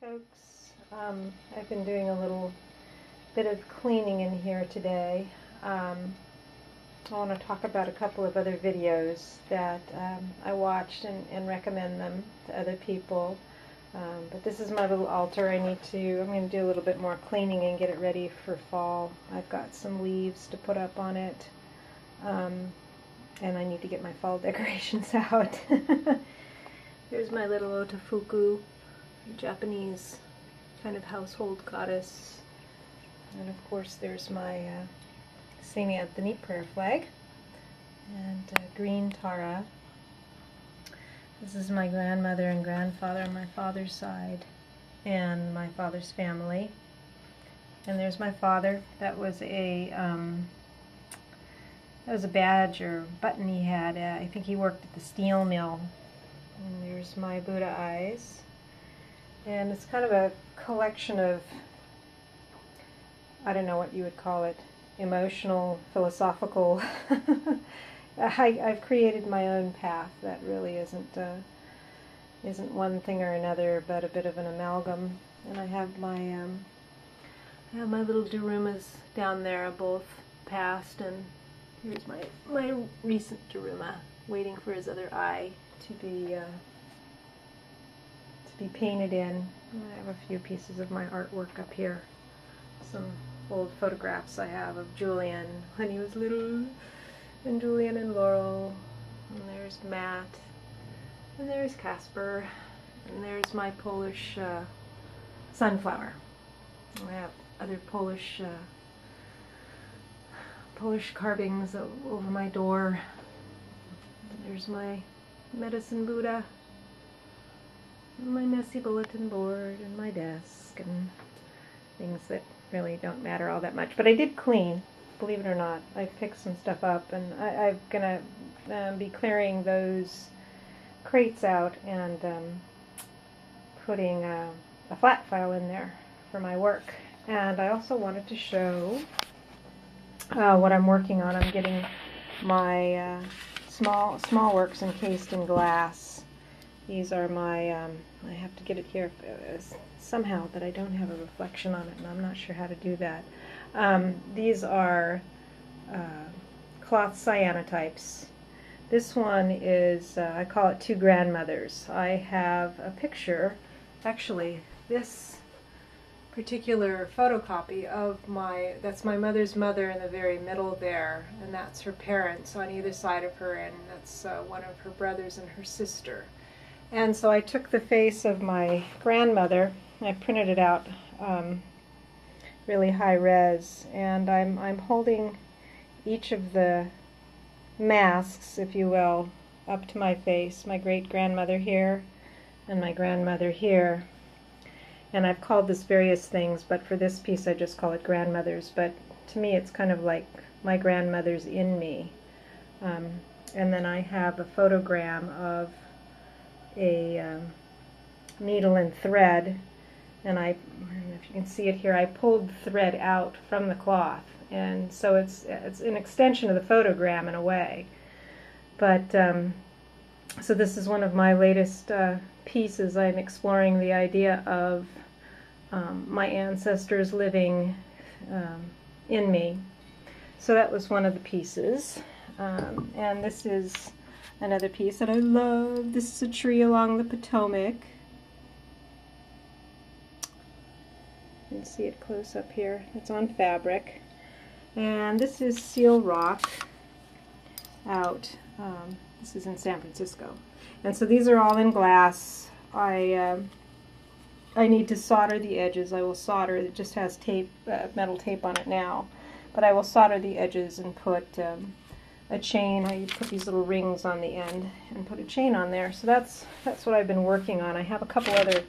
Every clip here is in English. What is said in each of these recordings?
Folks, I've been doing a little bit of cleaning in here today. I want to talk about a couple of other videos that I watched and recommend them to other people. But this is my little altar. I'm going to do a little bit more cleaning and get it ready for fall. I've got some leaves to put up on it. And I need to get my fall decorations out. There's my little Otafuku, Japanese kind of household goddess. And of course there's my St. Anthony prayer flag and green Tara. This is my grandmother and grandfather on my father's side and my father's family. And there's my father. That was a badge or button he had. I think he worked at the steel mill. And there's my Buddha eyes. And it's kind of a collection of, I don't know what you would call it, emotional, philosophical. I've created my own path that really isn't one thing or another, but a bit of an amalgam. And I have my little Darumas down there, both past, and here's my recent Daruma waiting for his other eye to be painted in. I have a few pieces of my artwork up here. Some old photographs I have of Julian when he was little, and Julian and Laurel, and there's Matt, and there's Casper, and there's my Polish sunflower. I have other Polish carvings over my door. There's my medicine Buddha, my messy bulletin board, and my desk, and things that really don't matter all that much. But I did clean, believe it or not. I picked some stuff up, and I'm going to be clearing those crates out and putting a flat file in there for my work. And I also wanted to show what I'm working on. I'm getting my small works encased in glass. These are my, I have to get it here somehow that I don't have a reflection on it, and I'm not sure how to do that. These are cloth cyanotypes. This one is, I call it Two Grandmothers. I have a picture, actually, this particular photocopy of that's my mother's mother in the very middle there, and that's her parents on either side of her, and that's one of her brothers and her sister. And so I took the face of my grandmother, I printed it out really high res, and I'm holding each of the masks, if you will, up to my face. My great grandmother here and my grandmother here. And I've called this various things, but for this piece I just call it grandmothers. But to me it's kind of like my grandmother's in me. And then I have a photogram of a needle and thread, and I don't know if you can see it here, I pulled the thread out from the cloth, and so it's an extension of the photogram in a way. But so this is one of my latest pieces. I'm exploring the idea of my ancestors living in me. So that was one of the pieces, and this is another piece that I love. This is a tree along the Potomac. You can see it close up here. It's on fabric. And this is Seal Rock out. This is in San Francisco. And so these are all in glass. I need to solder the edges. I will solder. It just has tape, metal tape on it now. But I will solder the edges and put a chain. I put these little rings on the end and put a chain on there. So that's what I've been working on. I have a couple other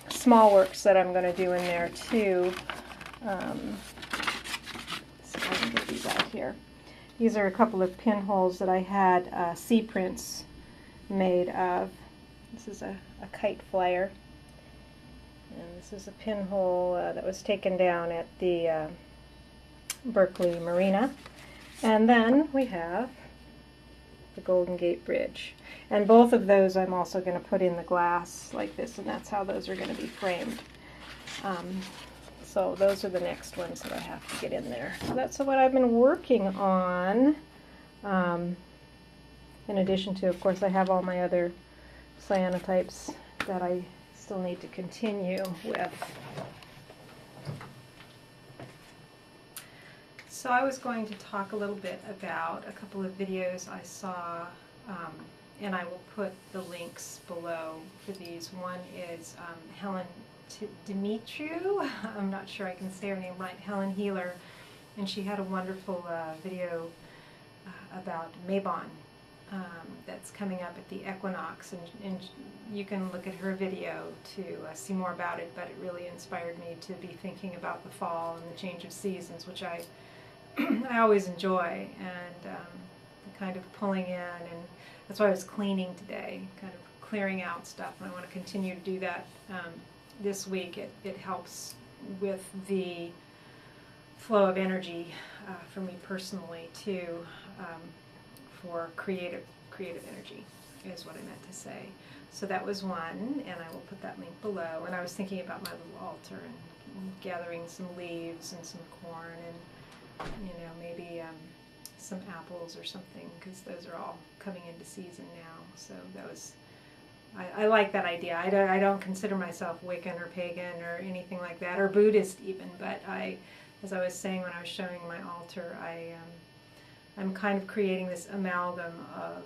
small works that I'm going to do in there too. So I can get these out here. These are a couple of pinholes that I had sea prints made of. This is a kite flyer. And this is a pinhole that was taken down at the Berkeley Marina. And then we have the Golden Gate Bridge. And both of those I'm also going to put in the glass like this, and that's how those are going to be framed. So those are the next ones that I have to get in there. So that's what I've been working on. In addition to, of course, I have all my other cyanotypes that I still need to continue with. So I was going to talk a little bit about a couple of videos I saw, and I will put the links below for these. One is Helen Dimitriou, I'm not sure I can say her name right, Helen Healer, and she had a wonderful video about Mabon that's coming up at the equinox, and you can look at her video to see more about it, but it really inspired me to be thinking about the fall and the change of seasons, which I always enjoy, and kind of pulling in, and that's why I was cleaning today, kind of clearing out stuff, and I want to continue to do that this week. It helps with the flow of energy for me personally too, for creative energy is what I meant to say. So that was one, and I will put that link below. And I was thinking about my little altar and gathering some leaves and some corn and, you know, maybe some apples or something, because those are all coming into season now. So that was, I like that idea. I don't consider myself Wiccan or pagan or anything like that, or Buddhist even, but as I was saying when I was showing my altar, I'm kind of creating this amalgam of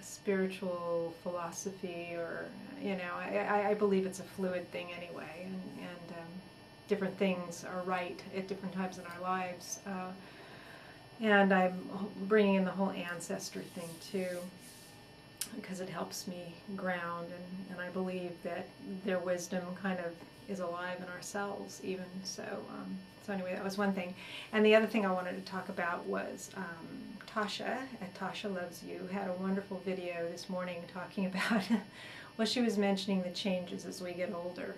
spiritual philosophy, or, you know, I believe it's a fluid thing anyway, and different things are right at different times in our lives. And I'm bringing in the whole ancestor thing too, because it helps me ground, and I believe that their wisdom kind of is alive in ourselves even. So anyway, that was one thing. And the other thing I wanted to talk about was Tasha at Tasha Loves You had a wonderful video this morning talking about, well, she was mentioning the changes as we get older.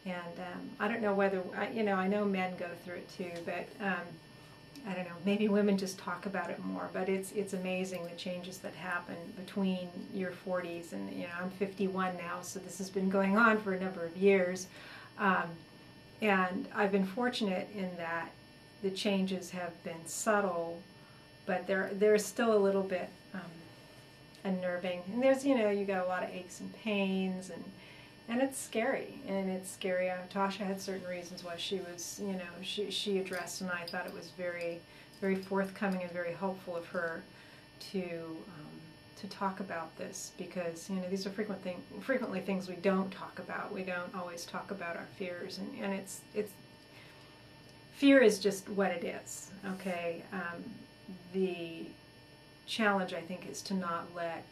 And I don't know whether, you know, I know men go through it too, but I don't know, maybe women just talk about it more, but it's amazing the changes that happen between your 40s, and, you know, I'm 51 now, so this has been going on for a number of years. And I've been fortunate in that the changes have been subtle, but they're still a little bit unnerving. And there's, you know, you got a lot of aches and pains, and it's scary. Tasha had certain reasons why she was, you know, she addressed, and I thought it was very, very forthcoming and very hopeful of her to talk about this, because, you know, these are frequently things we don't talk about. We don't always talk about our fears, and it's fear is just what it is. Okay, the challenge, I think, is to not let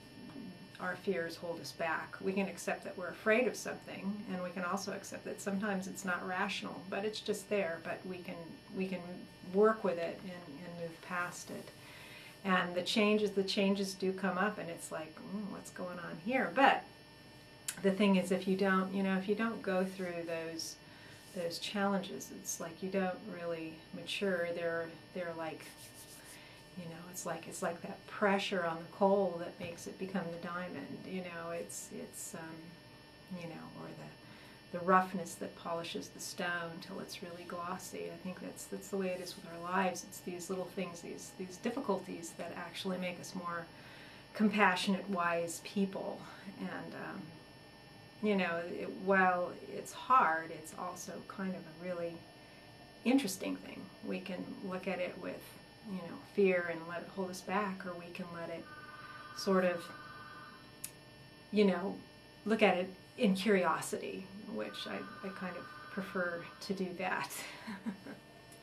our fears hold us back. We can accept that we're afraid of something, and we can also accept that sometimes it's not rational, but it's just there. But we can work with it and move past it. And the changes do come up, and it's like, what's going on here? But the thing is, if you don't go through those challenges, it's like you don't really mature. They're like, you know, it's like that pressure on the coal that makes it become the diamond. You know, it's you know, or the roughness that polishes the stone till it's really glossy. I think that's the way it is with our lives. It's these little things, these difficulties that actually make us more compassionate, wise people. And you know, while it's hard, it's also kind of a really interesting thing. We can look at it with, you know, fear and let it hold us back, or we can let it sort of, you know, look at it in curiosity, which I kind of prefer to do that.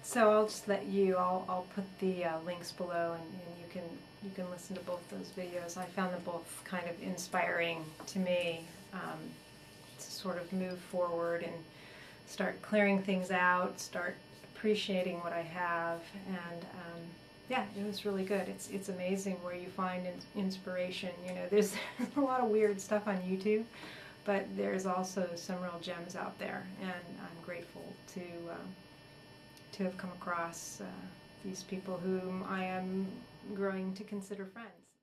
So I'll just let you, I'll put the links below, and you can listen to both those videos. I found them both kind of inspiring to me, to sort of move forward and start clearing things out, start appreciating what I have, and yeah, it was really good. It's amazing where you find inspiration. You know, there's a lot of weird stuff on YouTube, but there's also some real gems out there, and I'm grateful to have come across these people whom I am growing to consider friends.